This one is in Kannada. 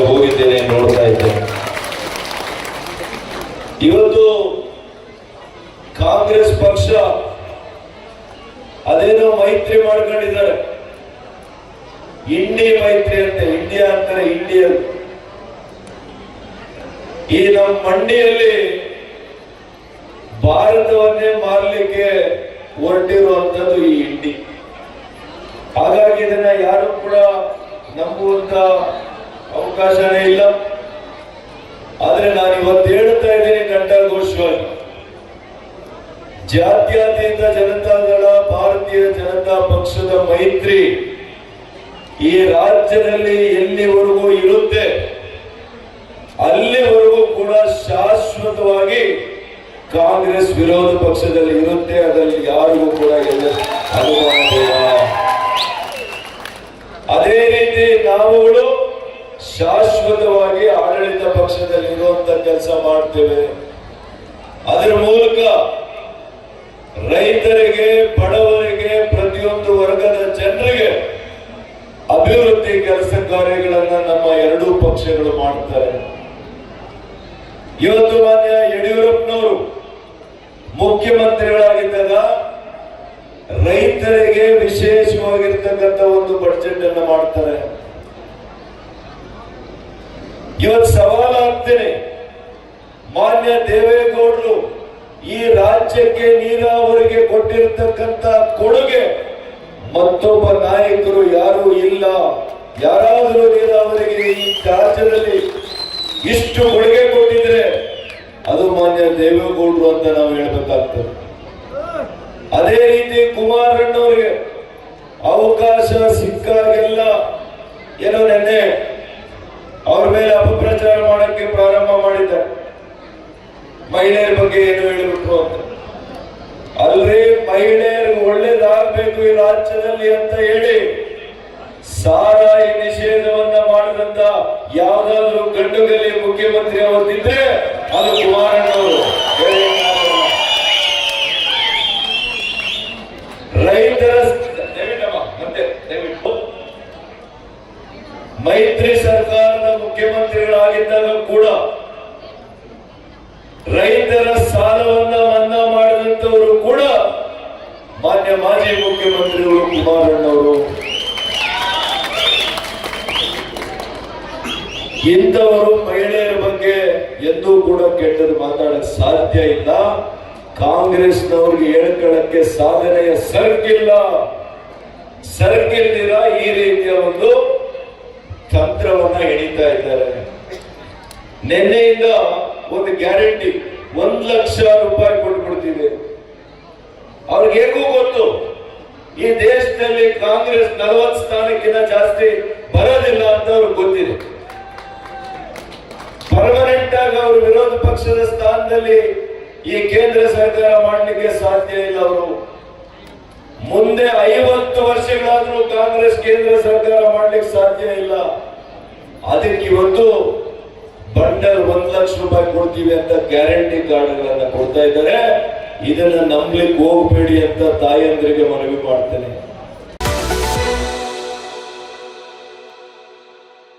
ಹೋಗಿದ್ದೇನೆ, ನೋಡ್ತಾ ಇದ್ದೇನೆ. ಇವತ್ತು ಕಾಂಗ್ರೆಸ್ ಪಕ್ಷ ಅದೇನೋ ಮೈತ್ರಿ ಮಾಡ್ಕೊಂಡಿದ್ದಾರೆ, ಇಂಡಿ ಮೈತ್ರಿ ಅಂತ. ಇಂಡಿಯಾ ಅಂತಾರೆ ಇಂಡಿಯನ್. ಈ ನಮ್ಮ ಮಂಡಿಯಲ್ಲಿ ಭಾರತವನ್ನೇ ಮಾರಲಿಕ್ಕೆ ಹೊರಟಿರುವಂತದ್ದು ಈ ಇಂಡಿ. ಹಾಗಾಗಿ ಇದನ್ನ ಯಾರು ಕೂಡ ನಂಬುವಂತ ಅವಕಾಶನೇ ಇಲ್ಲ. ಆದ್ರೆ ನಾನು ಇವತ್ತು ಹೇಳ್ತಾ ಇದ್ದೀನಿ ಘಂಟಾಘೋಷವಾಗಿ, ಜಾತ್ಯತೀತ ಜನತಾದಳ ಭಾರತೀಯ ಜನತಾ ಪಕ್ಷದ ಮೈತ್ರಿ ಈ ರಾಜ್ಯದಲ್ಲಿ ಎಲ್ಲಿವರೆಗೂ ಇರುತ್ತೆ ಅಲ್ಲಿವರೆಗೂ ಕೂಡ ಶಾಶ್ವತವಾಗಿ ಕಾಂಗ್ರೆಸ್ ವಿರೋಧ ಪಕ್ಷದಲ್ಲಿ ಇರುತ್ತೆ. ಅದರಲ್ಲಿ ಯಾರಿಗೂ ಕೂಡ ಅನುಮಾನ ಬೇಡ. ಅದೇ ರೀತಿ ನಾವುಗಳು ಶಾಶ್ವತವಾಗಿ ಆಡಳಿತ ಪಕ್ಷದಲ್ಲಿ ಇರುವಂತ ಕೆಲಸ ಮಾಡ್ತೇವೆ. ಅದರ ಮೂಲಕ ರೈತರಿಗೆ, ಬಡವರಿಗೆ, ಪ್ರತಿಯೊಂದು ವರ್ಗದ ಜನರಿಗೆ ಅಭಿವೃದ್ಧಿ ಕೆಲಸ ಕಾರ್ಯಗಳನ್ನ ನಮ್ಮ ಎರಡೂ ಪಕ್ಷಗಳು ಮಾಡ್ತಾರೆ. ಇವತ್ತು ಮಾನ್ಯ ಯಡಿಯೂರಪ್ಪನವರು ಮುಖ್ಯಮಂತ್ರಿಗಳಾಗಿದ್ದಾಗ ರೈತರಿಗೆ ವಿಶೇಷವಾಗಿರ್ತಕ್ಕಂಥ ಒಂದು ಬಡ್ಜೆಟ್ ಅನ್ನು ಮಾಡ್ತಾರೆ. ಇವತ್ತು ಸವಾಲಾಗ್ತೇನೆ, ಮಾನ್ಯ ದೇವೇಗೌಡರು ಈ ರಾಜ್ಯಕ್ಕೆ ನೀರಾವರಿಗೆ ಕೊಟ್ಟಿರತಕ್ಕಂತ ಕೊಡುಗೆ ಮತ್ತೊಬ್ಬ ನಾಯಕರು ಯಾರೂ ಇಲ್ಲ. ಯಾರಾದರೂ ನೀರಾವರಿಗೆ ಈ ರಾಜ್ಯದಲ್ಲಿ ಇಷ್ಟು ಕೊಡುಗೆ ಕೊಟ್ಟಿದ್ರೆ ಅದು ಮಾನ್ಯ ದೇವೇಗೌಡರು ಅಂತ ನಾವು ಹೇಳ್ಬೇಕಾಗ್ತದೆ. ಅದೇ ರೀತಿ ಕುಮಾರಣ್ಣವರಿಗೆ ಅವಕಾಶ ಸಿಕ್ಕಾಗೆಲ್ಲ ಏನೋ ನೆನ್ನೆ ಅವ್ರ ಮೇಲೆ ಅಪಪ್ರಚಾರ ಮಾಡಕ್ಕೆ ಪ್ರಾರಂಭ ಮಾಡಿದ್ದಾರೆ. ಮಹಿಳೆಯರ ಬಗ್ಗೆ ಏನು ಹೇಳಿಬಿಟ್ರು ಅಂತ. ಅಲ್ರಿ, ಮಹಿಳೆಯರಿಗೆ ಒಳ್ಳೇದಾಗಬೇಕು ಈ ರಾಜ್ಯದಲ್ಲಿ ಅಂತ ಹೇಳಿ ಸಾರಾಯಿ ನಿಷೇಧವನ್ನ ಮಾಡಿದಂತ ಯಾವ್ದಾದ್ರು ಗಂಡುಗಲಿ ಮುಖ್ಯಮಂತ್ರಿ ಅವತ್ತಿದ್ರೆ ಅದು ಕುಮಾರಣ್ಣವರು. ರೈತರ ಮೈತ್ರಿ ಸರ್ಕಾರದ ಮುಖ್ಯಮಂತ್ರಿಗಳಾಗಿದ್ದಾಗ ಕೂಡ ರೈತರ ಸಾಲವನ್ನ ಮನ್ನಾ ಮಾಡಿದಂತವರು ಕೂಡ ಮಾನ್ಯ ಮಾಜಿ ಮುಖ್ಯಮಂತ್ರಿಗಳು ಕುಮಾರಣ್ಣವರು. ಇಂಥವರು ಮಹಿಳೆಯರ ಬಗ್ಗೆ ಎಂದೂ ಕೂಡ ಕೆಟ್ಟದ್ದು ಮಾತಾಡಕ್ ಸಾಧ್ಯ ಇಲ್ಲ. ಕಾಂಗ್ರೆಸ್ನವ್ರಿಗೆ ಹೇಳ್ಕೊಳ್ಳಕ್ಕೆ ಸಾಧನೆಯ ಸರ್ಕಿಲ್ಲ. ಸರ್ಕಿಲ್ದಿರ ಈ ರೀತಿಯ ಒಂದು ತಂತ್ರವನ್ನ ಹಿಡಿತಾ ಇದ್ದಾರೆ. ನಿನ್ನೆಯಿಂದ ಒಂದು ಗ್ಯಾರಂಟಿ 1,00,000 ರೂಪಾಯಿ ಕೊಟ್ಬಿಡ್ತೀವಿ. ಅವ್ರಿಗೆ ಹೇಗೂ ಗೊತ್ತು ಈ ದೇಶದಲ್ಲಿ ಕಾಂಗ್ರೆಸ್ 40 ಸ್ಥಾನಕ್ಕಿಂತ ಜಾಸ್ತಿ ಬರೋದಿಲ್ಲ ಅಂತ ಅವ್ರಿಗೆ ಗೊತ್ತಿದೆ. ಪರ್ಮನೆಂಟ್ ಆಗಿ ಅವರು ವಿರೋಧ ಪಕ್ಷದ ಸ್ಥಾನದಲ್ಲಿ ಈ ಕೇಂದ್ರ ಸರ್ಕಾರ ಮಾಡಲಿಕ್ಕೆ ಸಾಧ್ಯ ಇಲ್ಲ. ಅವರು ಮುಂದೆ 50 ವರ್ಷಗಳಾದ್ರೂ ಕಾಂಗ್ರೆಸ್ ಕೇಂದ್ರ ಸರ್ಕಾರ ಮಾಡ್ಲಿಕ್ಕೆ ಸಾಧ್ಯ ಇಲ್ಲ. ಅದಕ್ಕೆ ಇವತ್ತು ಬಂಡಲ್ 1,00,000 ರೂಪಾಯಿ ಕೊಡ್ತೀವಿ ಅಂತ ಗ್ಯಾರಂಟಿ ಕಾರ್ಡ್ಗಳನ್ನ ಕೊಡ್ತಾ ಇದ್ದಾರೆ. ಇದನ್ನ ನಂಬಲಿಕ್ಕೆ ಹೋಗಬೇಡಿ ಅಂತ ತಾಯಂದ್ರಿಗೆ ಮನವಿ ಮಾಡ್ತೇನೆ.